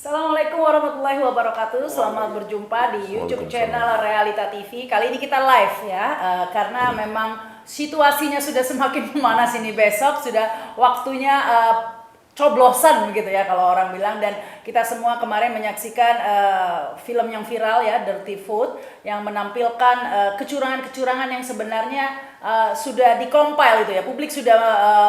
Assalamualaikum warahmatullahi wabarakatuh. Selamat berjumpa di YouTube channel Realita TV. Kali ini kita live ya, karena memang situasinya sudah semakin memanas ini. Besok sudah waktunya coblosan begitu ya kalau orang bilang, dan kita semua kemarin menyaksikan film yang viral ya, Dirty Food, yang menampilkan kecurangan-kecurangan yang sebenarnya sudah dikompil itu ya, publik sudah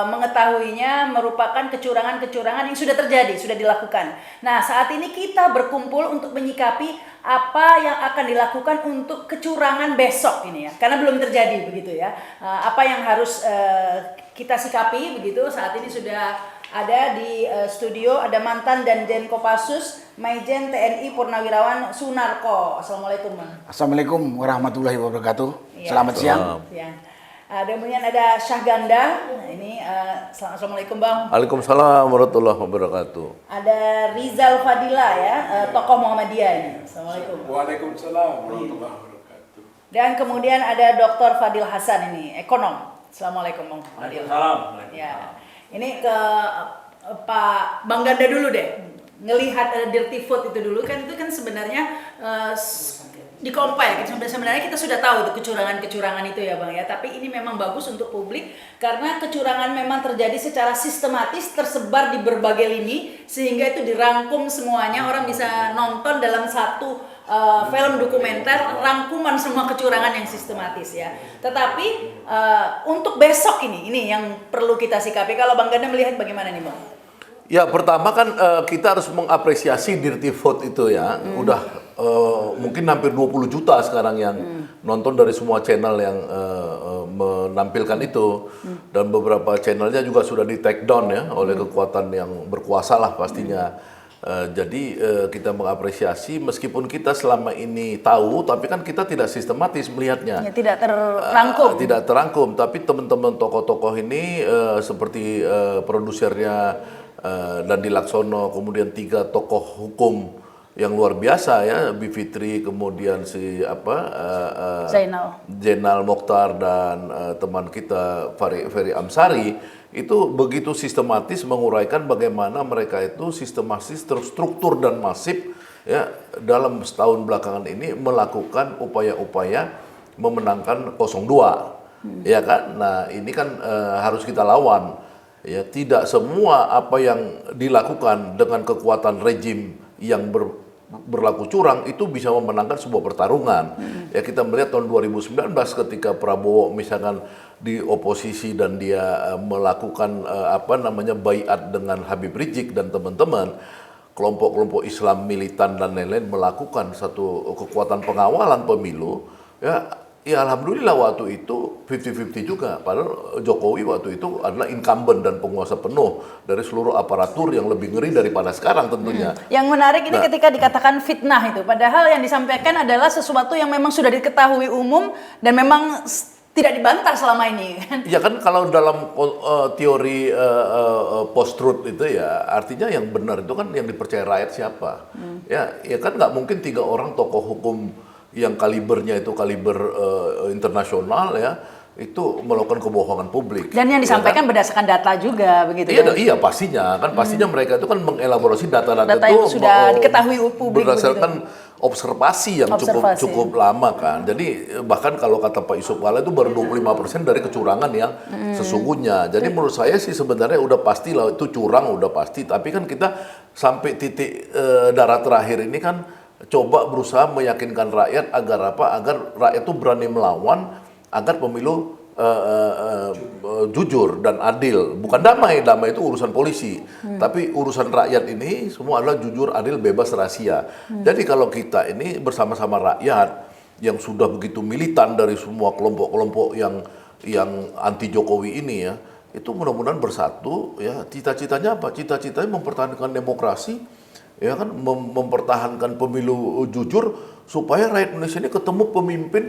mengetahuinya, merupakan kecurangan-kecurangan yang sudah terjadi, sudah dilakukan. Nah, saat ini kita berkumpul untuk menyikapi apa yang akan dilakukan untuk kecurangan besok ini ya, karena belum terjadi begitu ya. Apa yang harus kita sikapi begitu. Saat ini sudah ada di studio, ada mantan Danjen Kopassus Maijen TNI Purnawirawan Sunarko. Assalamualaikum, Bang. Assalamualaikum warahmatullahi wabarakatuh. Ya, Selamat siang. Ya. Kemudian ada Syahganda. Ini Assalamualaikum, Bang. Waalaikumsalam warahmatullahi wabarakatuh. Ada Rizal Fadila ya, tokoh Muhammadiyah ini. Assalamualaikum. Waalaikumsalam warahmatullahi wabarakatuh. Dan kemudian ada Dr. Fadil Hasan ini, ekonom. Assalamualaikum, Bang Fadil. Waalaikumsalam. Ya. Ini ke Pak Bang Ganda dulu deh. Ngelihat Dirty Food itu dulu kan, itu kan sebenarnya dikompil. Sebenarnya kita sudah tahu tuh kecurangan-kecurangan itu ya, Bang ya. Tapi ini memang bagus untuk publik karena kecurangan memang terjadi secara sistematis, tersebar di berbagai lini, sehingga itu dirangkum semuanya, orang bisa nonton dalam satu film dokumenter rangkuman semua kecurangan yang sistematis ya. Tetapi untuk besok ini yang perlu kita sikapi. Kalau Bang Ganda melihat bagaimana nih, Bang? Ya, pertama kan kita harus mengapresiasi Dirty Food itu ya. Udah mungkin hampir 20 juta sekarang yang nonton dari semua channel yang menampilkan itu. Dan beberapa channelnya juga sudah di take down ya oleh kekuatan yang berkuasa lah pastinya. Jadi kita mengapresiasi meskipun kita selama ini tahu, tapi kan kita tidak sistematis melihatnya. Ya, tidak terrangkum. Tidak terangkum, tapi teman-teman tokoh-tokoh ini seperti produsernya Dandi Laksono, kemudian 3 tokoh hukum yang luar biasa ya, Bivitri, kemudian si Zainal Mokhtar dan teman kita Ferry Amsari. Itu begitu sistematis menguraikan bagaimana mereka itu sistematis, terstruktur dan masif ya dalam setahun belakangan ini melakukan upaya-upaya memenangkan 02 ya kan. Nah, ini kan harus kita lawan ya. Tidak semua apa yang dilakukan dengan kekuatan rejim yang berlaku curang itu bisa memenangkan sebuah pertarungan. Ya, kita melihat tahun 2019 ketika Prabowo misalkan di oposisi dan dia melakukan baiat dengan Habib Rizik dan teman-teman, kelompok-kelompok Islam militan dan lain-lain melakukan satu kekuatan pengawalan pemilu ya. Ya, alhamdulillah waktu itu 50-50 juga. Padahal Jokowi waktu itu adalah incumbent dan penguasa penuh dari seluruh aparatur yang lebih ngeri daripada sekarang tentunya. Yang menarik ini ketika dikatakan fitnah itu, padahal yang disampaikan adalah sesuatu yang memang sudah diketahui umum dan memang tidak dibantah selama ini. Ya kan, kalau dalam teori post-truth itu ya, artinya yang benar itu kan yang dipercaya rakyat siapa. Ya kan nggak mungkin 3 orang tokoh hukum yang kalibernya itu kaliber internasional ya, itu melakukan kebohongan publik. Dan yang disampaikan ya kan? Berdasarkan data juga begitu. Iya, iya pastinya kan, pastinya mereka itu kan mengelaborasi data-data yang itu sudah diketahui publik berdasarkan observasi yang cukup lama kan. Jadi bahkan kalau kata Pak Yusuf Kala itu baru 25% dari kecurangan yang sesungguhnya. Jadi menurut saya sih sebenarnya udah pasti lah itu curang, udah pasti. Tapi kan kita sampai titik darah terakhir ini kan coba berusaha meyakinkan rakyat agar rakyat itu berani melawan agar pemilu jujur dan adil. Bukan damai itu urusan polisi, tapi urusan rakyat ini semua adalah jujur, adil, bebas, rahasia. Jadi kalau kita ini bersama-sama rakyat yang sudah begitu militan dari semua kelompok-kelompok yang anti Jokowi ini ya, itu mudah-mudahan bersatu ya. Cita-citanya apa? Cita-citanya mempertahankan demokrasi ya kan, mempertahankan pemilu jujur supaya rakyat Indonesia ini ketemu pemimpin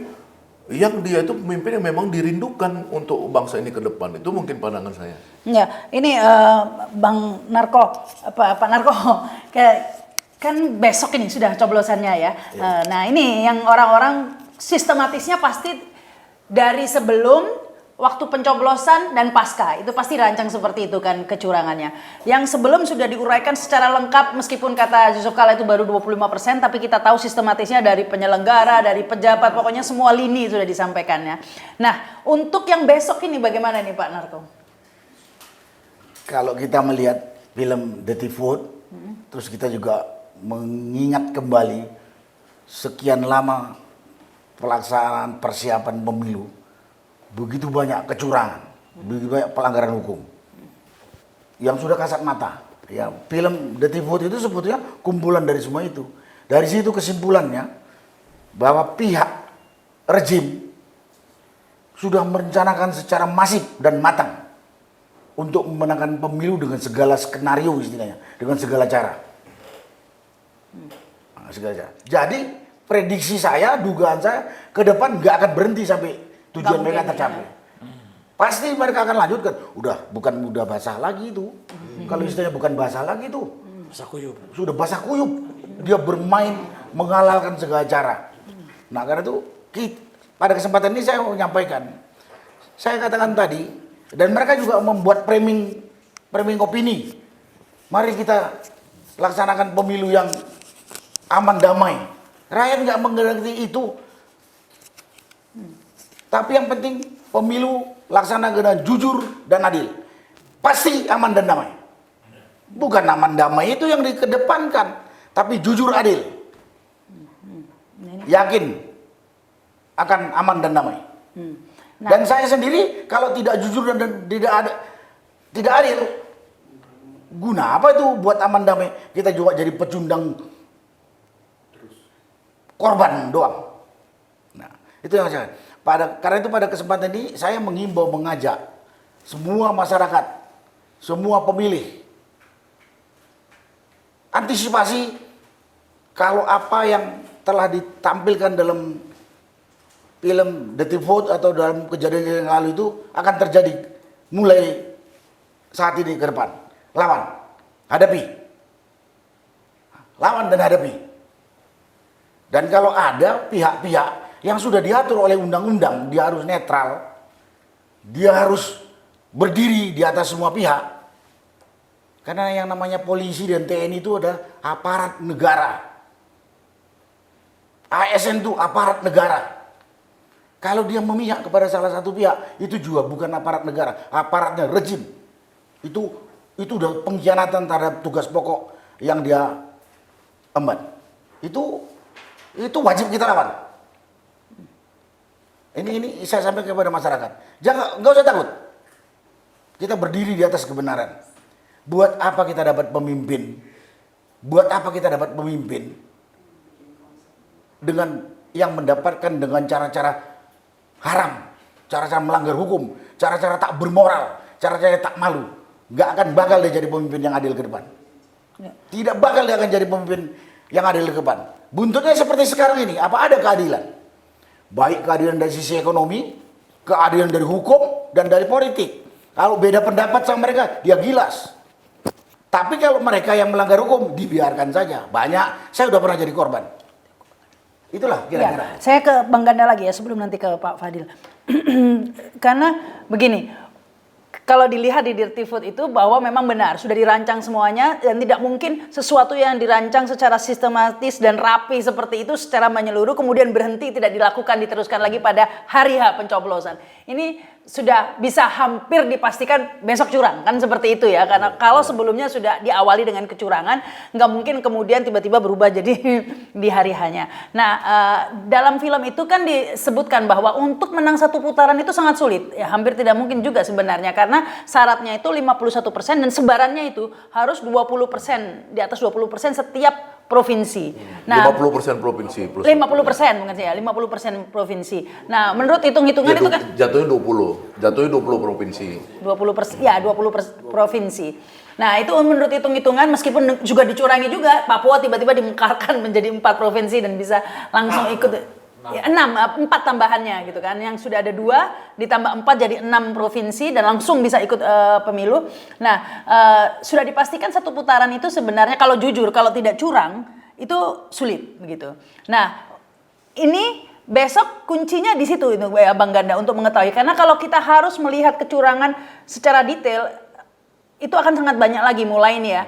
yang dia itu pemimpin yang memang dirindukan untuk bangsa ini ke depan. Itu mungkin pandangan saya. Ya, ini Bang Narko, Pak Narko, kan besok ini sudah coblosannya ya. Nah, ini yang orang-orang sistematisnya pasti dari sebelum waktu pencoblosan dan pasca itu pasti rancang seperti itu kan kecurangannya. Yang sebelum sudah diuraikan secara lengkap meskipun kata Yusuf Kala itu baru 25%, tapi kita tahu sistematisnya dari penyelenggara, dari pejabat, pokoknya semua lini sudah disampaikannya. Nah, untuk yang besok ini bagaimana nih Pak Narko? Kalau kita melihat film Dirty Vote, terus kita juga mengingat kembali sekian lama pelaksanaan persiapan pemilu, begitu banyak kecurangan, begitu banyak pelanggaran hukum yang sudah kasat mata. Ya, film Dirty Vote itu sebetulnya kumpulan dari semua itu. Dari situ kesimpulannya bahwa pihak rejim sudah merencanakan secara masif dan matang untuk memenangkan pemilu dengan segala skenario istilahnya, dengan segala cara. Segala cara. Jadi prediksi saya, dugaan saya ke depan nggak akan berhenti sampai tujuan mereka tercapai. Pasti mereka akan lanjutkan. Bukan basah lagi itu. Kalau istilahnya bukan basah lagi itu. Basah kuyup. Sudah basah kuyup. Dia bermain menghalalkan segala cara. Nah, karena itu pada kesempatan ini saya mau menyampaikan. Saya katakan tadi, dan mereka juga membuat framing opini. Mari kita laksanakan pemilu yang aman damai. Rakyat nggak mengerti itu. Tapi yang penting pemilu laksanakan dengan jujur dan adil. Pasti aman dan damai. Bukan aman damai itu yang dikedepankan, tapi jujur adil. Yakin akan aman dan damai. Nah, Dan saya sendiri kalau tidak jujur dan tidak adil, guna apa itu buat aman damai? Kita juga jadi pecundang korban doang. Nah, itu yang saya. Karena itu pada kesempatan ini saya mengimbau, mengajak semua masyarakat, semua pemilih, antisipasi kalau apa yang telah ditampilkan dalam film Dirty Vote atau dalam kejadian yang lalu itu akan terjadi mulai saat ini ke depan. Lawan, hadapi. Lawan dan hadapi. Dan kalau ada pihak-pihak yang sudah diatur oleh undang-undang, dia harus netral, dia harus berdiri di atas semua pihak. Karena yang namanya polisi dan TNI itu adalah aparat negara. ASN itu aparat negara. Kalau dia memihak kepada salah satu pihak, itu juga bukan aparat negara, aparatnya rejim. Itu udah pengkhianatan terhadap tugas pokok yang dia emban. Itu wajib kita lawan. Ini saya sampaikan kepada masyarakat. Nggak usah takut. Kita berdiri di atas kebenaran. Buat apa kita dapat pemimpin? Buat apa kita dapat pemimpin dengan yang mendapatkan dengan cara-cara haram, cara-cara melanggar hukum, cara-cara tak bermoral, cara-cara tak malu? Nggak akan bakal dia jadi pemimpin yang adil ke depan. Tidak bakal dia akan jadi pemimpin yang adil ke depan. Buntutnya seperti sekarang ini, apa ada keadilan? Baik keadilan dari sisi ekonomi, keadilan dari hukum, dan dari politik. Kalau beda pendapat sama mereka, dia gilas. Tapi kalau mereka yang melanggar hukum, dibiarkan saja. Banyak, saya udah pernah jadi korban. Itulah kira-kira. Ya, saya ke Bang Ganda lagi ya sebelum nanti ke Pak Fadil. Karena begini, kalau dilihat di Dirty Vote itu bahwa memang benar sudah dirancang semuanya dan tidak mungkin sesuatu yang dirancang secara sistematis dan rapi seperti itu secara menyeluruh kemudian berhenti tidak dilakukan diteruskan lagi pada hari H pencoblosan. Ini sudah bisa hampir dipastikan besok curang kan seperti itu ya, karena kalau sebelumnya sudah diawali dengan kecurangan nggak mungkin kemudian tiba-tiba berubah jadi di hari H-nya. Nah, dalam film itu kan disebutkan bahwa untuk menang satu putaran itu sangat sulit ya, hampir tidak mungkin juga sebenarnya karena syaratnya itu 51% dan sebarannya itu harus 20%, di atas 20% setiap provinsi. Nah, 50% provinsi plus 50% mungkin ya, 50% provinsi. Nah, menurut hitung-hitungan itu kan jatuhnya 20 provinsi. 20%, ya 20% provinsi. Nah, itu menurut hitung-hitungan meskipun juga dicurangi juga, Papua tiba-tiba dimekarkan menjadi 4 provinsi dan bisa langsung ikut ya, 4 tambahannya gitu kan. Yang sudah ada 2 ditambah 4 jadi 6 provinsi dan langsung bisa ikut pemilu. Nah, sudah dipastikan satu putaran itu sebenarnya kalau jujur, kalau tidak curang itu sulit begitu. Nah, ini besok kuncinya di situ itu Bang Ganda untuk mengetahui. Karena kalau kita harus melihat kecurangan secara detail, itu akan sangat banyak lagi mulai nih ya.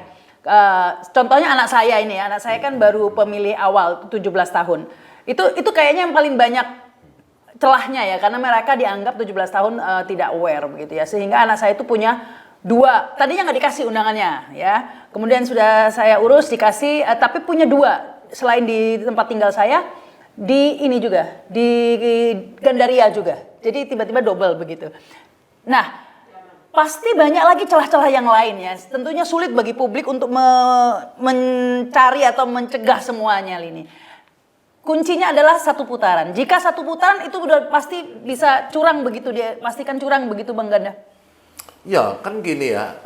Contohnya anak saya ini, anak saya kan baru pemilih awal 17 tahun. Itu kayaknya yang paling banyak celahnya ya, karena mereka dianggap 17 tahun tidak aware begitu ya. Sehingga anak saya itu punya 2, tadinya nggak dikasih undangannya ya. Kemudian sudah saya urus dikasih, tapi punya 2 selain di tempat tinggal saya. Di ini juga, di Gandaria juga. Jadi tiba-tiba double begitu. Nah, pasti banyak lagi celah-celah yang lain ya. Tentunya sulit bagi publik untuk mencari atau mencegah semuanya ini. Kuncinya adalah 1 putaran. Jika 1 putaran itu udah pasti bisa curang begitu, dia pastikan curang begitu Bang Ganda. Ya, kan gini ya.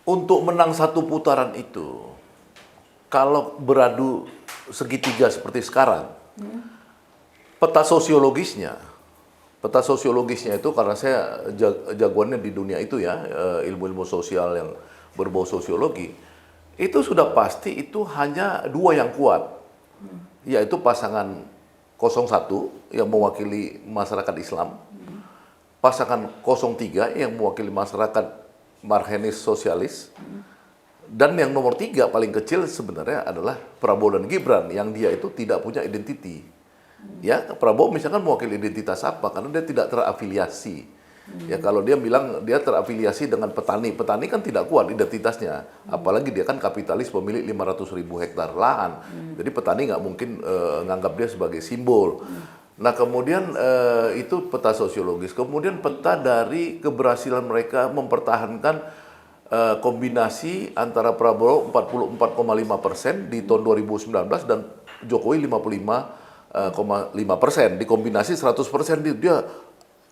Untuk menang 1 putaran itu, kalau beradu segitiga seperti sekarang, peta sosiologisnya itu karena saya jagoannya di dunia itu ya, ilmu-ilmu sosial yang berbau sosiologi, itu sudah pasti itu hanya 2 yang kuat, yaitu pasangan 01 yang mewakili masyarakat Islam, pasangan 03 yang mewakili masyarakat Marxis sosialis, dan yang nomor 3 paling kecil sebenarnya adalah Prabowo dan Gibran yang dia itu tidak punya identiti. Ya, Prabowo misalkan mewakili identitas apa? Karena dia tidak terafiliasi. Ya, kalau dia bilang dia terafiliasi dengan petani kan tidak kuat identitasnya. Apalagi dia kan kapitalis pemilik 500.000 hektar lahan. Jadi petani nggak mungkin nganggap dia sebagai simbol. Nah, kemudian itu peta sosiologis. Kemudian peta dari keberhasilan mereka mempertahankan kombinasi antara Prabowo 44,5% di tahun 2019 dan Jokowi 55,5%. Dikombinasi 100%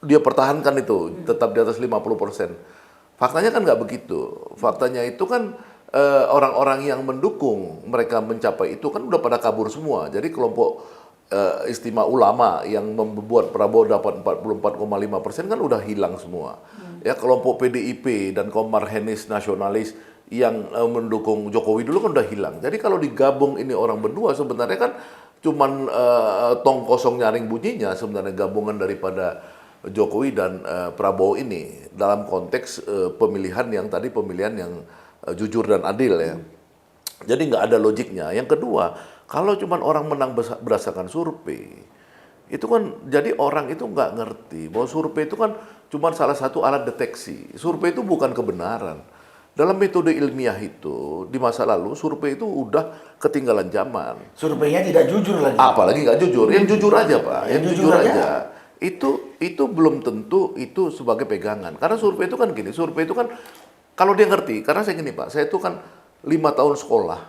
dia pertahankan itu tetap di atas 50%. Faktanya kan nggak begitu. Faktanya itu kan orang-orang yang mendukung mereka mencapai itu kan udah pada kabur semua. Jadi kelompok istimewa ulama yang membuat Prabowo dapat 44,5% kan udah hilang semua. Ya, kelompok PDIP dan kaum Marxis nasionalis yang mendukung Jokowi dulu kan udah hilang. Jadi kalau digabung ini orang berdua sebenarnya kan cuman tong kosong nyaring bunyinya sebenarnya gabungan daripada Jokowi dan Prabowo ini dalam konteks pemilihan yang jujur dan adil ya. Jadi nggak ada logiknya. Yang kedua, kalau cuman orang menang berdasarkan survei, itu kan jadi orang itu nggak ngerti bahwa survei itu kan cuma salah satu alat deteksi. Survei itu bukan kebenaran. Dalam metode ilmiah itu, di masa lalu survei itu udah ketinggalan zaman. Surveinya tidak jujur lagi. Apalagi nggak jujur. Yang jujur aja, Pak. Yang jujur aja. Itu belum tentu itu sebagai pegangan. Karena survei itu kan gini, survei itu kan kalau dia ngerti, karena saya gini Pak, saya itu kan 5 tahun sekolah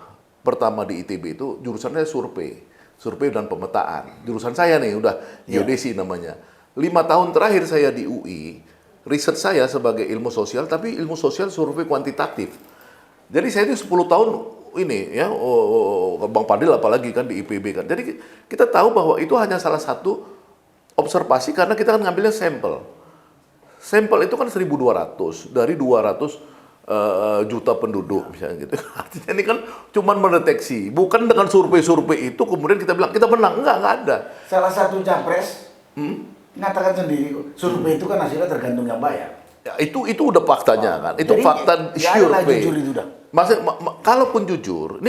pertama di ITB itu jurusannya survei dan pemetaan. Jurusan saya nih udah geodesi namanya. 5 tahun terakhir saya di UI, riset saya sebagai ilmu sosial, tapi ilmu sosial survei kuantitatif. Jadi saya itu 10 tahun ini ya, Bang Padil apalagi kan di IPB kan. Jadi kita tahu bahwa itu hanya salah satu observasi karena kita kan ngambilnya sampel. Sampel itu kan 1.200 dari 200 juta penduduk misalnya gitu. Artinya ini kan cuman mendeteksi, bukan dengan survei-survei itu kemudian kita bilang kita menang, enggak ada. Salah satu capres mengatakan sendiri survei itu kan hasilnya tergantung yang bayar. Ya, itu udah faktanya kan. Itu jadi, fakta survei. Jujur itu dah. Kalaupun jujur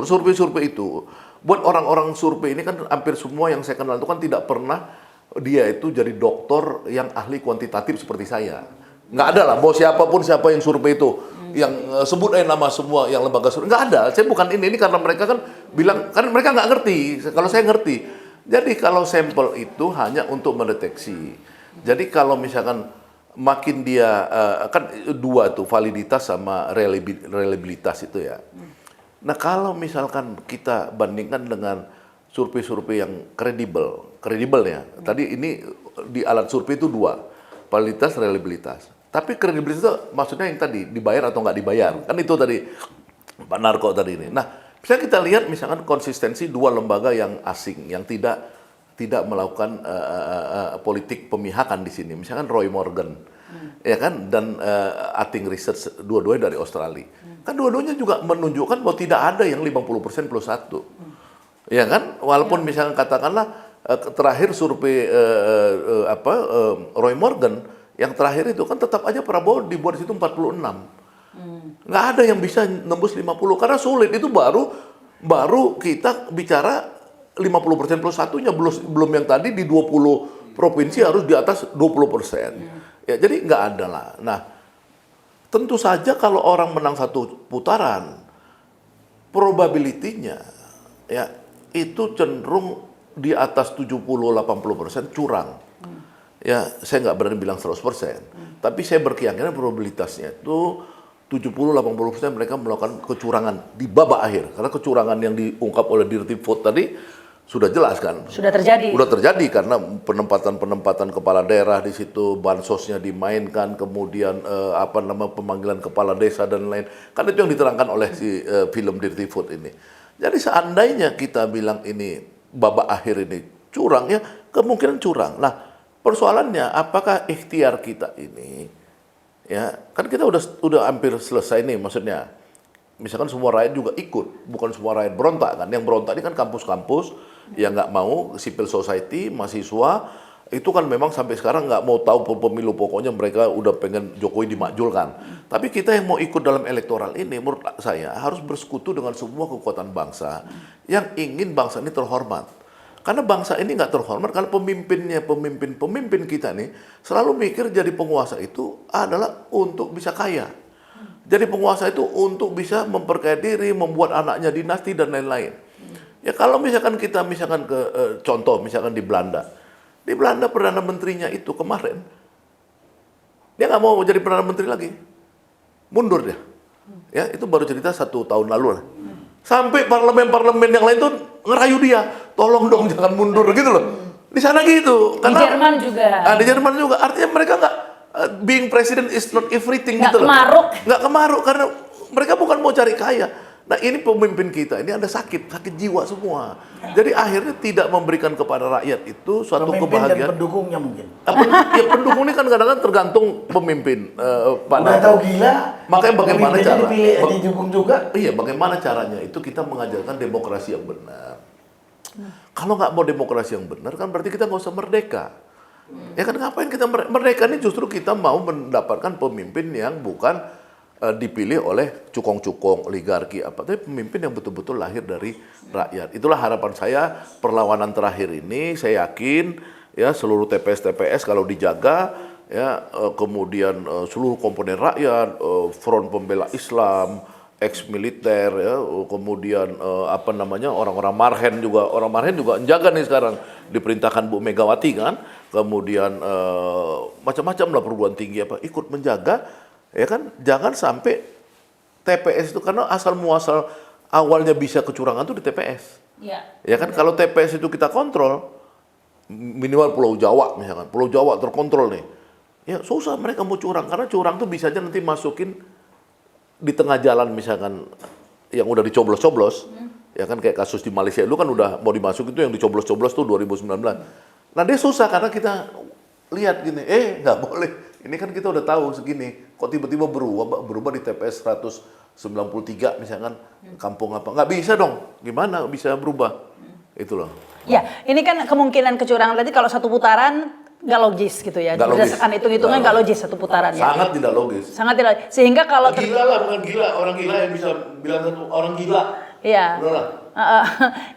survei itu buat orang-orang survei ini kan hampir semua yang saya kenal itu kan tidak pernah dia itu jadi doktor yang ahli kuantitatif seperti saya. Nggak ada lah, mau siapa yang survei itu yang sebut nama semua yang lembaga survei, nggak ada. Saya bukan ini karena mereka kan bilang, kan mereka nggak ngerti, kalau saya ngerti. Jadi kalau sampel itu hanya untuk mendeteksi. Jadi kalau misalkan makin dia, kan 2 tuh, validitas sama reliabilitas itu ya. Nah kalau misalkan kita bandingkan dengan survei-survei yang kredibel ya. Tadi ini di alat survei itu 2, validitas, reliabilitas. Tapi kredibilitas itu maksudnya yang tadi, dibayar atau nggak dibayar. Kan itu tadi, Pak Narko tadi ini. Nah, bisa kita lihat misalkan konsistensi 2 lembaga yang asing, yang tidak melakukan politik pemihakan di sini. Misalkan Roy Morgan, ya kan, dan Ating Research, dua-duanya dari Australia. Kan dua-duanya juga menunjukkan bahwa tidak ada yang 50% plus 1. Ya kan, walaupun misalnya katakanlah terakhir survei Roy Morgan yang terakhir itu kan tetap aja Prabowo dibuat di situ 46. Nggak ada yang bisa nembus 50 karena sulit. Itu baru kita bicara 50% plus satunya, belum yang tadi di 20 provinsi harus di atas 20%. Ya, jadi nggak ada lah. Nah, tentu saja kalau orang menang satu putaran, probability-nya ya itu cenderung di atas 70-80% curang. Ya, saya nggak berani bilang 100%. Tapi saya berkeyakinan probabilitasnya itu 70-80% mereka melakukan kecurangan di babak akhir. Karena kecurangan yang diungkap oleh Dirty Vote tadi sudah jelas kan? Sudah terjadi. Sudah terjadi karena penempatan kepala daerah di situ, bansosnya dimainkan, kemudian pemanggilan kepala desa dan lain. Kan itu yang diterangkan oleh si film Dirty Vote ini. Jadi seandainya kita bilang ini babak akhir ini curang ya, kemungkinan curang. Nah, persoalannya apakah ikhtiar kita ini ya, kan kita udah hampir selesai nih, maksudnya misalkan semua rakyat juga ikut, bukan semua rakyat berontak kan. Yang berontak ini kan kampus-kampus yang nggak mau, civil society, mahasiswa, itu kan memang sampai sekarang nggak mau tahu pemilu, pokoknya mereka udah pengen Jokowi dimakjulkan. Tapi kita yang mau ikut dalam elektoral ini, menurut saya harus bersekutu dengan semua kekuatan bangsa yang ingin bangsa ini terhormat. Karena bangsa ini nggak terhormat kalau pemimpin kita nih selalu mikir jadi penguasa itu adalah untuk bisa kaya. Jadi penguasa itu untuk bisa memperkaya diri, membuat anaknya dinasti dan lain-lain. Ya kalau misalkan kita ke contoh misalkan di Belanda Perdana Menterinya itu kemarin dia nggak mau jadi Perdana Menteri lagi, mundur dia. Ya itu baru cerita 1 tahun lalu lah. Sampai parlemen yang lain tuh ngerayu dia, tolong dong jangan mundur gitu loh. Di sana gitu. Karena, di Jerman juga. Di Jerman juga. Artinya mereka nggak being president is not everything nggak gitu kemaruk. loh. Nggak kemaruk karena mereka bukan mau cari kaya. Nah ini pemimpin kita ini ada sakit jiwa semua. Jadi akhirnya tidak memberikan kepada rakyat itu suatu pemimpin kebahagiaan. Dan pendukungnya mungkin. Ya pendukung ini kan kadang-kadang tergantung pemimpin. Udah tahu gila. Makanya bagaimana cara? Didukung juga. Iya, bagaimana caranya? Itu kita mengajarkan demokrasi yang benar. Kalau nggak mau demokrasi yang benar kan berarti kita nggak usah merdeka. Ya kan ngapain kita merdeka ini justru kita mau mendapatkan pemimpin yang bukan dipilih oleh cukong-cukong, oligarki tapi pemimpin yang betul-betul lahir dari rakyat. Itulah harapan saya perlawanan terakhir ini. Saya yakin ya seluruh TPS kalau dijaga ya kemudian seluruh komponen rakyat, Front Pembela Islam, ex-militer ya, kemudian orang-orang Marhen juga menjaga nih sekarang, diperintahkan Bu Megawati kan, kemudian macam-macam lah perguruan tinggi ikut menjaga. Ya kan, jangan sampai TPS itu karena asal muasal awalnya bisa kecurangan tuh di TPS. Ya. Ya kan, kalau TPS itu kita kontrol, minimal Pulau Jawa misalkan, Pulau Jawa terkontrol nih, ya susah mereka mau curang karena curang tuh bisa aja nanti masukin di tengah jalan misalkan yang udah dicoblos-coblos, ya kan kayak kasus di Malaysia dulu kan udah mau dimasuk itu yang dicoblos-coblos tuh 2019. Nah dia susah karena kita lihat gini, nggak boleh. Ini kan kita udah tahu segini, kok tiba-tiba berubah di TPS 193 misalkan kampung apa. Nggak bisa dong, gimana bisa berubah? Itu loh. Ya, ini kan kemungkinan kecurangan tadi kalau satu putaran nggak logis gitu ya. Berdasarkan hitung-hitungan nggak logis satu putaran ya. Sangat tidak logis. Sangat tidak logis. Sehingga kalau... Gila lah, bukan gila. Orang gila yang bisa bilang satu orang gila. Iya.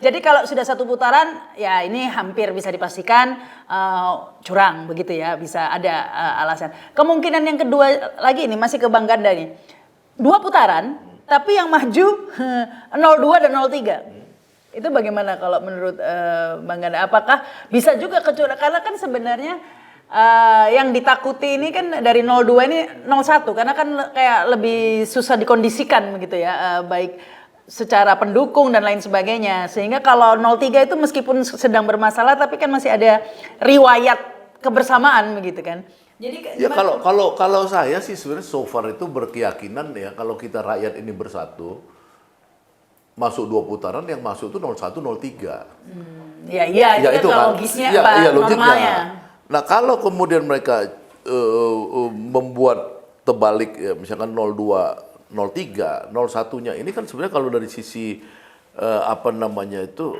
Jadi kalau sudah satu putaran, ya ini hampir bisa dipastikan curang begitu ya, bisa ada alasan. Kemungkinan yang kedua lagi ini masih ke Bang Ganda nih, 2 putaran, tapi yang maju 02 dan 03. Itu bagaimana kalau menurut Bang Ganda? Apakah bisa juga kecurangan? Karena kan sebenarnya yang ditakuti ini kan dari 02 ini 01, karena kan kayak lebih susah dikondisikan begitu ya, baik secara pendukung dan lain sebagainya. Sehingga kalau 03 itu meskipun sedang bermasalah tapi kan masih ada riwayat kebersamaan begitu kan. Jadi ya kalau saya sih sebenarnya so far itu berkeyakinan ya kalau kita rakyat ini bersatu masuk 2 putaran yang masuk itu 01 03. Ya itu kan logisnya normalnya. Nah, kalau kemudian mereka membuat terbalik ya misalkan 02 03, 01-nya ini kan sebenarnya kalau dari sisi apa namanya itu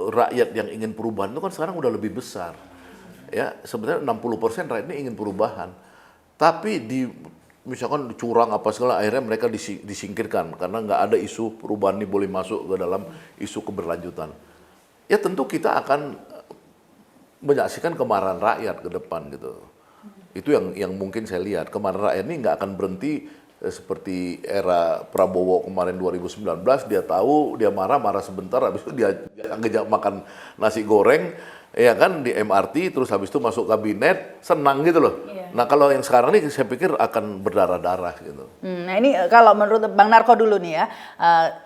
rakyat yang ingin perubahan itu kan sekarang udah lebih besar. Ya, sebenarnya 60% rakyat ini ingin perubahan. Tapi misalkan curang apa segala, akhirnya mereka disingkirkan karena nggak ada isu perubahan ini boleh masuk ke dalam isu keberlanjutan. Ya tentu kita akan menyaksikan kemarahan rakyat ke depan gitu. Itu yang mungkin saya lihat, kemarahan rakyat ini nggak akan berhenti seperti era Prabowo kemarin 2019, dia tahu, dia marah sebentar, habis itu dia ngejak makan nasi goreng, ya kan, di MRT, terus habis itu masuk kabinet, senang gitu loh. Iya. Nah kalau yang sekarang ini saya pikir akan berdarah-darah gitu. Nah ini kalau menurut Bang Narko dulu nih ya,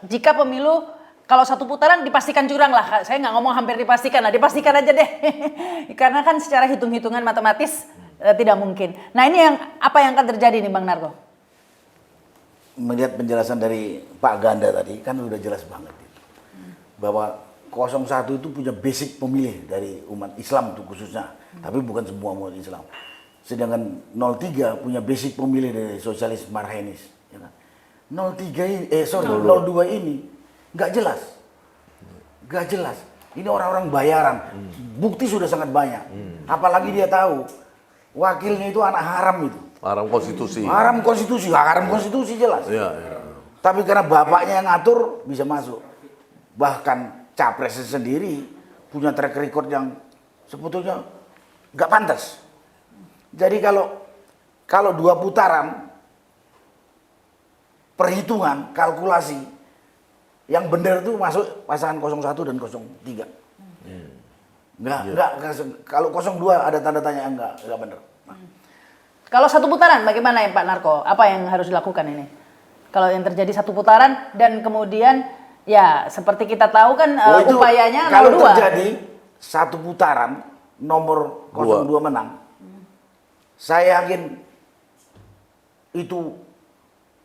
jika pemilu kalau satu putaran dipastikan curang lah, saya nggak ngomong hampir dipastikan lah, dipastikan aja deh, karena kan secara hitung-hitungan matematis tidak mungkin. Nah ini apa yang akan terjadi nih Bang Narko? Melihat penjelasan dari Pak Ganda tadi kan udah jelas banget itu. Bahwa 01 itu punya basic pemilih dari umat Islam itu khususnya, tapi bukan semua umat Islam. Sedangkan 03 punya basic pemilih dari sosialis Marhenis, ya kan? 02 ini nggak jelas. Nggak jelas. Ini orang-orang bayaran. Bukti sudah sangat banyak. Apalagi dia tahu wakilnya itu anak haram itu. Haram konstitusi. Haram konstitusi jelas. Ya, ya. Tapi karena bapaknya yang ngatur bisa masuk. Bahkan capresnya sendiri punya track record yang sebetulnya nggak pantas. Jadi kalau 2 putaran perhitungan kalkulasi yang benar itu masuk pasangan 01 dan 03. Enggak, kalau 02 ada tanda tanya enggak benar. Kalau satu putaran bagaimana ya Pak Narko? Apa yang harus dilakukan ini? Kalau yang terjadi satu putaran dan kemudian ya seperti kita tahu kan upayanya kalau 02. terjadi satu putaran nomor 02 menang. Saya yakin itu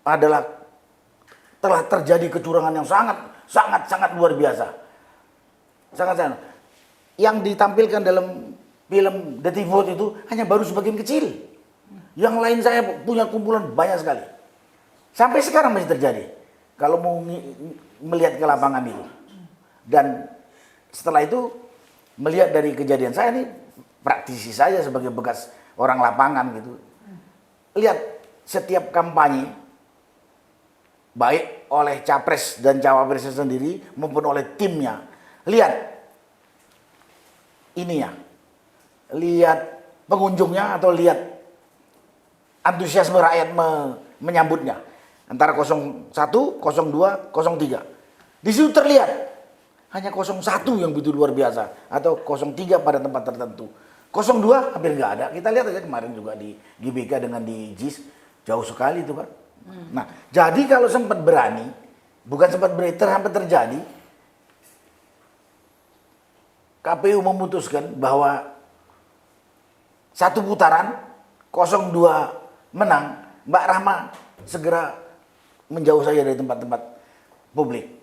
adalah telah terjadi kecurangan yang sangat luar biasa. Sangat. Yang ditampilkan dalam film Dirty Vote itu hanya baru sebagian kecil. Yang lain saya punya kumpulan banyak sekali. Sampai sekarang masih terjadi. Kalau mau melihat ke lapangan itu. Dan setelah itu melihat dari kejadian saya ini praktisi saya sebagai bekas orang lapangan gitu. Lihat setiap kampanye baik oleh capres dan cawapresnya sendiri maupun oleh timnya. Lihat ininya. Lihat pengunjungnya atau lihat antusiasme rakyat menyambutnya antara 01, 02, 03. Di situ terlihat hanya 01 yang begitu luar biasa atau 03 pada tempat tertentu. 02 hampir nggak ada. Kita lihat aja kemarin juga di GBK dengan di JIS jauh sekali itu kan. Nah, jadi kalau sempat berani, bukan sempat berani, hampir terjadi, KPU memutuskan bahwa satu putaran 02 menang, Mbak Rahma segera menjauh saja dari tempat-tempat publik.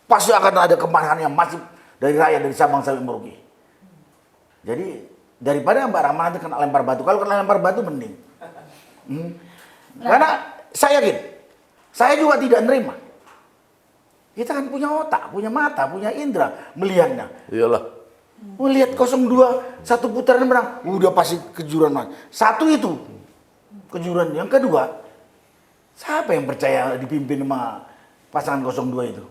Pasti akan ada kemarahan yang masif dari rakyat dari Sabang sampai Merauke. Jadi daripada Mbak Rahma nanti kena lempar batu, kalau kena lempar batu mending. Karena saya yakin, saya juga tidak nerima. Kita kan punya otak, punya mata, punya indera melihatnya. Iyalah. Melihat 02 satu putaran menang, udah pasti kejuran mas. Satu itu kejuran, yang kedua siapa yang percaya dipimpin sama pasangan 02 itu?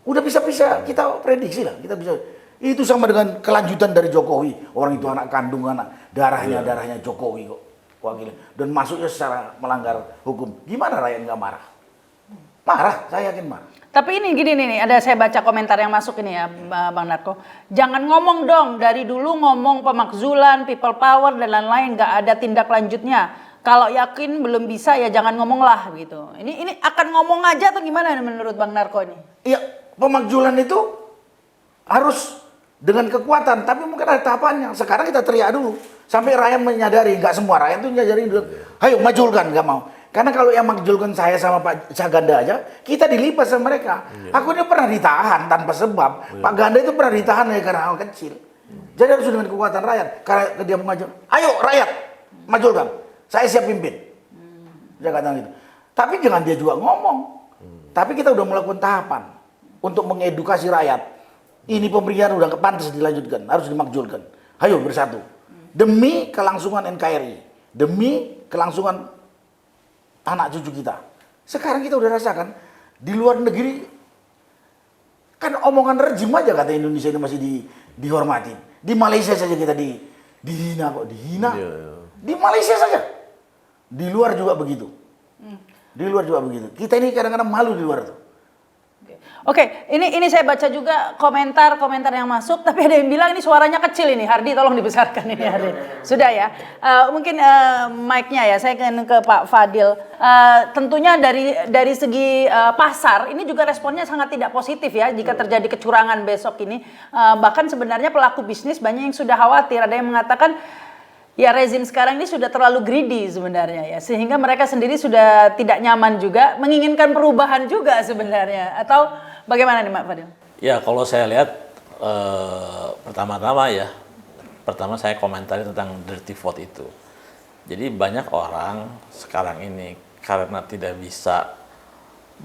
Udah bisa kita prediksi lah, kita bisa. Itu sama dengan kelanjutan dari Jokowi. Orang itu anak kandung, anak darahnya Jokowi kok wakilnya. Dan masuknya secara melanggar hukum. Gimana rakyat nggak marah? Marah, saya yakin marah. Tapi ini gini nih, ada saya baca komentar yang masuk ini ya Bang Narko. Jangan ngomong dong, dari dulu ngomong pemakzulan, people power dan lain-lain, nggak ada tindak lanjutnya. Kalau yakin belum bisa ya jangan ngomong lah gitu. Ini akan ngomong aja atau gimana menurut Bang Narko ini? Iya, pemakzulan itu harus dengan kekuatan, tapi mungkin ada tahapannya. Sekarang kita teriak dulu, sampai rakyat menyadari, nggak semua rakyat itu menyadari dulu. Ayo majulkan, nggak mau. Karena kalau yang majulkan saya sama Pak Ganda aja, kita dilipat sama mereka. Aku ini pernah ditahan tanpa sebab. Pak Ganda itu pernah ditahan ya karena hal kecil. Jadi harus dengan kekuatan rakyat. Karena dia maju, ayo rakyat, majulkan. Saya siap pimpin. Dia katakan gitu. Tapi jangan dia juga ngomong. Tapi kita udah melakukan tahapan. untuk mengedukasi rakyat. Ini pemerintahan udah pantas dilanjutkan, harus dimakzulkan. Ayo bersatu. Demi kelangsungan NKRI, demi kelangsungan anak cucu kita. Sekarang kita udah rasakan di luar negeri kan omongan rejim aja kata Indonesia ini masih dihormatin. Di Malaysia saja kita dihina kok, dihina. Di Malaysia saja. Di luar juga begitu. Di luar juga begitu. Kita ini kadang-kadang malu di luar tuh. Oke, ini saya baca juga komentar yang masuk, tapi ada yang bilang ini suaranya kecil ini. Hardi, tolong dibesarkan ini Hardi. Sudah ya. Mungkin mic-nya ya, saya akan ke Pak Fadil. Tentunya dari segi pasar, ini juga responnya sangat tidak positif ya jika terjadi kecurangan besok ini. Bahkan sebenarnya pelaku bisnis banyak yang sudah khawatir. Ada yang mengatakan ya rezim sekarang ini sudah terlalu greedy sebenarnya ya, sehingga mereka sendiri sudah tidak nyaman juga, menginginkan perubahan juga sebenarnya, atau bagaimana nih Pak Fadil? Ya kalau saya lihat pertama saya komentari tentang dirty vote itu. Jadi banyak orang sekarang ini karena tidak bisa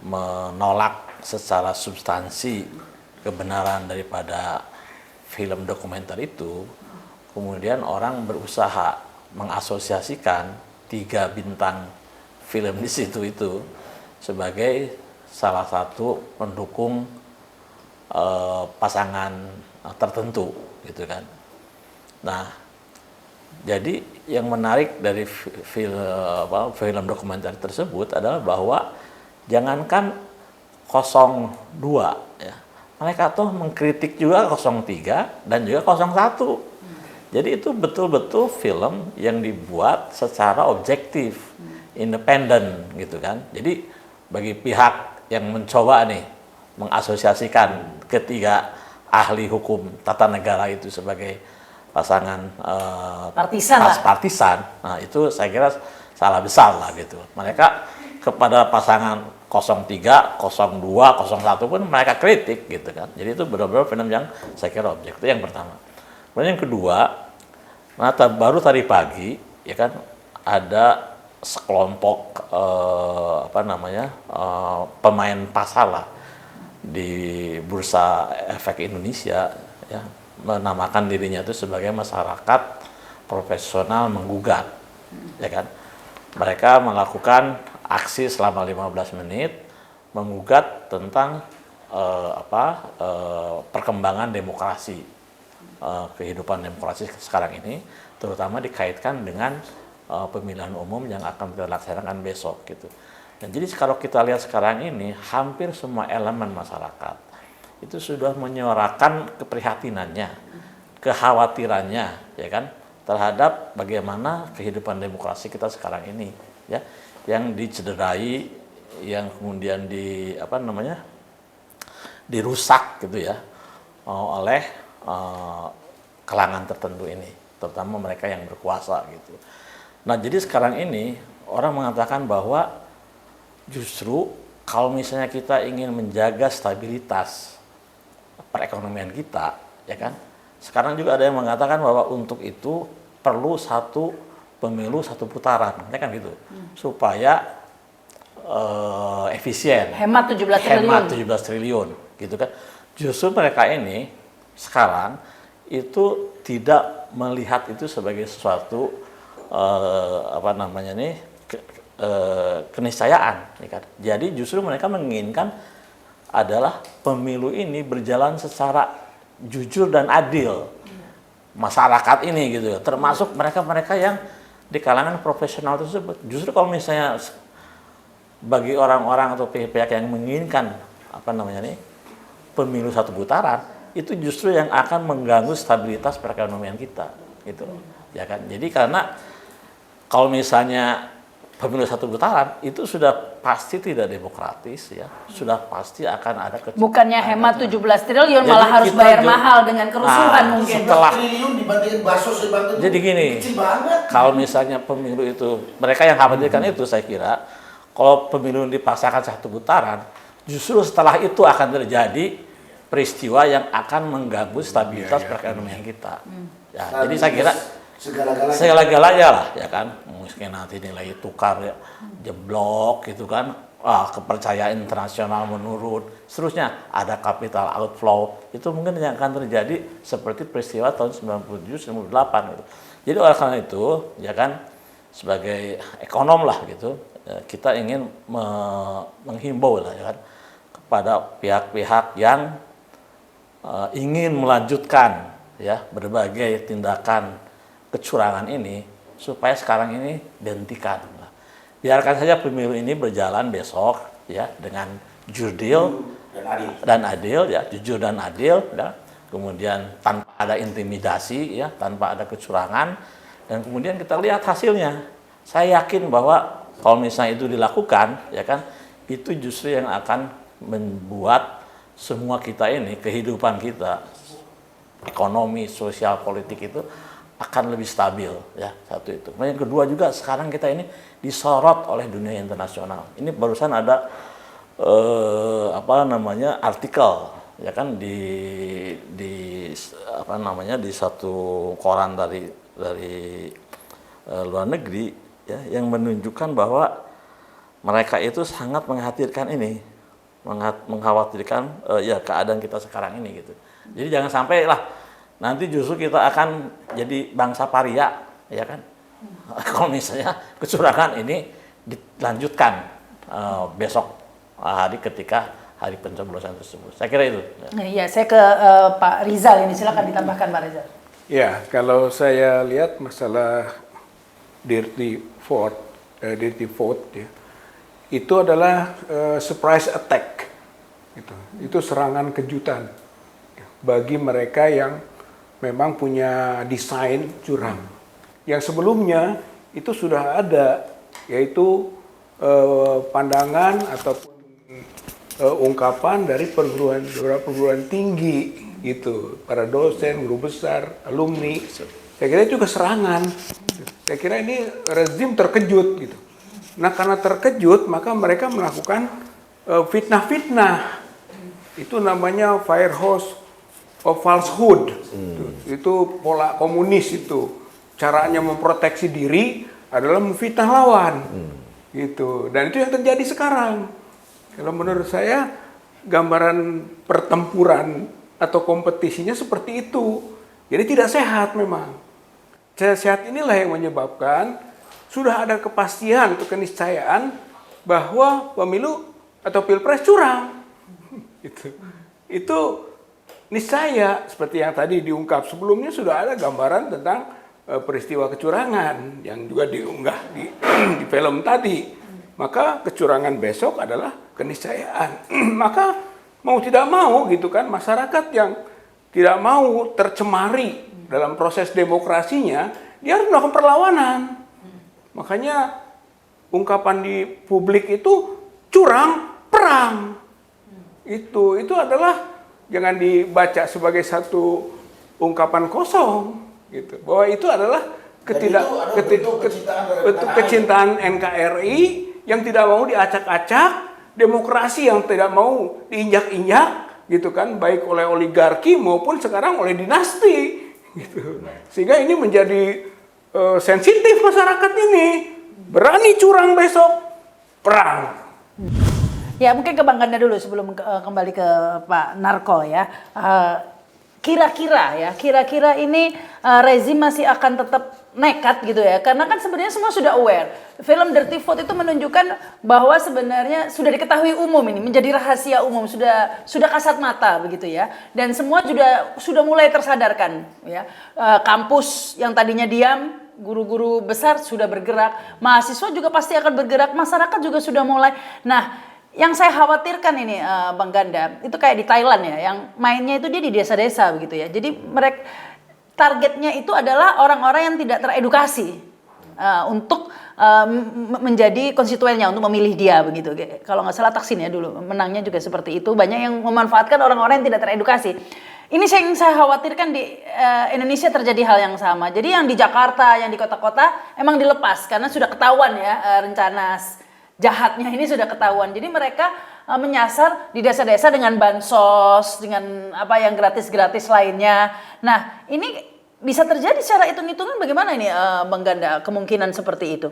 menolak secara substansi kebenaran daripada film dokumenter itu, kemudian orang berusaha mengasosiasikan 3 bintang film di situ itu sebagai salah satu pendukung pasangan tertentu, gitu kan. Nah, jadi yang menarik dari film dokumenter tersebut adalah bahwa jangankan 02 ya, mereka tuh mengkritik juga 03 dan juga 01. Jadi itu betul-betul film yang dibuat secara objektif, independen gitu kan. Jadi bagi pihak yang mencoba nih mengasosiasikan ketiga ahli hukum tata negara itu sebagai pasangan partisan, nah itu saya kira salah besar lah gitu. Mereka kepada pasangan 03, 02, 01 pun mereka kritik gitu kan. Jadi itu benar-benar film yang saya kira objektif. Itu yang pertama. Kemudian yang kedua, baru tadi pagi ya kan ada sekelompok pemain pasar lah di Bursa Efek Indonesia ya, menamakan dirinya itu sebagai masyarakat profesional menggugat, ya kan. Mereka melakukan aksi selama 15 menit menggugat tentang perkembangan demokrasi, kehidupan demokrasi sekarang ini, terutama dikaitkan dengan pemilihan umum yang akan kita laksanakan besok gitu. Dan jadi kalau kita lihat sekarang ini, hampir semua elemen masyarakat itu sudah menyuarakan keprihatinannya, kekhawatirannya, ya kan, terhadap bagaimana kehidupan demokrasi kita sekarang ini, ya, yang dicederai, yang kemudian dirusak gitu ya oleh kalangan tertentu ini, terutama mereka yang berkuasa gitu. Nah, jadi sekarang ini orang mengatakan bahwa justru kalau misalnya kita ingin menjaga stabilitas perekonomian kita, ya kan? Sekarang juga ada yang mengatakan bahwa untuk itu perlu satu pemilu satu putaran, ya kan gitu. Supaya efisien. Hemat 17 triliun, gitu kan. Justru mereka ini sekarang itu tidak melihat itu sebagai sesuatu keniscayaan, ya kan? Jadi justru mereka menginginkan adalah pemilu ini berjalan secara jujur dan adil. Masyarakat ini gitu, termasuk mereka-mereka yang di kalangan profesional tersebut. Justru kalau misalnya bagi orang-orang atau pihak-pihak yang menginginkan pemilu satu putaran, itu justru yang akan mengganggu stabilitas perekonomian kita, gitu, ya kan? Jadi karena kalau misalnya pemilu satu putaran itu sudah pasti tidak demokratis, ya, sudah pasti akan ada bukannya hemat 17 triliun malah harus bayar mahal dengan kerusuhan mungkin. Setelah triliun dibandingin basos dibandingin. Jadi gini, kalau misalnya pemilu itu mereka yang khawatirkan itu, saya kira kalau pemilu dipaksakan satu putaran, justru setelah itu akan terjadi peristiwa yang akan mengganggu stabilitas perekonomian kita. Ya, jadi saya kira segala-galanya lah, ya kan. Mungkin nanti nilai tukar ya jeblok gitu kan, kepercayaan internasional menurun, seterusnya ada capital outflow, itu mungkin yang akan terjadi seperti peristiwa tahun 97-98 gitu. Jadi oleh karena itu, ya kan, sebagai ekonom lah gitu, kita ingin menghimbau lah ya kan, kepada pihak-pihak yang ingin melanjutkan ya berbagai tindakan kecurangan ini supaya sekarang ini dihentikan. Biarkan saja pemilu ini berjalan besok ya dengan jurdil dan adil ya, jujur dan adil ya. Kemudian tanpa ada intimidasi ya, tanpa ada kecurangan, dan kemudian kita lihat hasilnya. Saya yakin bahwa kalau misalnya itu dilakukan ya kan, itu justru yang akan membuat semua kita ini, kehidupan kita, ekonomi, sosial, politik itu akan lebih stabil ya, satu itu. Kemudian yang kedua juga sekarang kita ini disorot oleh dunia internasional. Ini barusan ada artikel ya kan di satu koran dari luar negeri ya, yang menunjukkan bahwa mereka itu sangat mengkhawatirkan ya keadaan kita sekarang ini gitu. Jadi jangan sampai lah nanti justru kita akan jadi bangsa paria, ya kan? Kalau misalnya kecurangan ini dilanjutkan besok hari ketika hari pencoblosan tersebut. Saya kira itu. Iya, saya ke Pak Rizal ini, silakan ditambahkan Pak Rizal. Ya, kalau saya lihat masalah dirty vote ya, itu adalah surprise attack. Itu serangan kejutan bagi mereka yang memang punya desain curang. Yang sebelumnya itu sudah ada, yaitu pandangan ataupun ungkapan dari beberapa perguruan tinggi gitu, para dosen, guru besar, alumni. Saya kira itu juga serangan. Saya kira ini rezim terkejut gitu. Nah, karena terkejut maka mereka melakukan fitnah-fitnah. Itu namanya fire hose of falsehood. Itu pola komunis itu. Caranya memproteksi diri adalah memfitnah lawan. Gitu. Dan itu yang terjadi sekarang. Kalau menurut saya gambaran pertempuran atau kompetisinya seperti itu. Jadi tidak sehat memang. Sehat inilah yang menyebabkan sudah ada kepastian atau keniscayaan bahwa pemilu atau pilpres curang. Itu niscaya, seperti yang tadi diungkap sebelumnya sudah ada gambaran tentang peristiwa kecurangan yang juga diunggah di film tadi. Maka kecurangan besok adalah keniscayaan. Maka mau tidak mau gitu kan, masyarakat yang tidak mau tercemari dalam proses demokrasinya, dia harus melakukan perlawanan. Makanya ungkapan di publik itu curang, perang. Itu adalah jangan dibaca sebagai satu ungkapan kosong gitu. Bahwa itu adalah kecintaan NKRI yang tidak mau diacak-acak, demokrasi yang tidak mau diinjak-injak gitu kan, baik oleh oligarki maupun sekarang oleh dinasti gitu. Sehingga ini menjadi sensitif masyarakat ini. Berani curang besok, perang. Ya, mungkin ke Bang Ganda dulu sebelum kembali ke Pak Narko ya. Kira-kira ini rezim masih akan tetap nekat gitu ya, karena kan sebenarnya semua sudah aware. Film Dirty Vote itu menunjukkan bahwa sebenarnya sudah diketahui umum, ini menjadi rahasia umum, sudah kasat mata begitu ya, dan semua sudah mulai tersadarkan ya. Kampus yang tadinya diam, guru-guru besar sudah bergerak, mahasiswa juga pasti akan bergerak, masyarakat juga sudah mulai. Nah, yang saya khawatirkan ini Bang Ganda, itu kayak di Thailand ya, yang mainnya itu dia di desa-desa begitu ya. Jadi mereka targetnya itu adalah orang-orang yang tidak teredukasi untuk menjadi konstituennya, untuk memilih dia begitu. Kalau nggak salah Taksin ya dulu menangnya juga seperti itu. Banyak yang memanfaatkan orang-orang yang tidak teredukasi. Ini yang saya khawatirkan di Indonesia terjadi hal yang sama. Jadi yang di Jakarta, yang di kota-kota emang dilepas karena sudah ketahuan ya rencana jahatnya ini sudah ketahuan. Jadi mereka menyasar di desa-desa dengan bansos, dengan apa yang gratis-gratis lainnya. Nah, ini bisa terjadi secara hitung-hitungan bagaimana ini Bang Ganda kemungkinan seperti itu?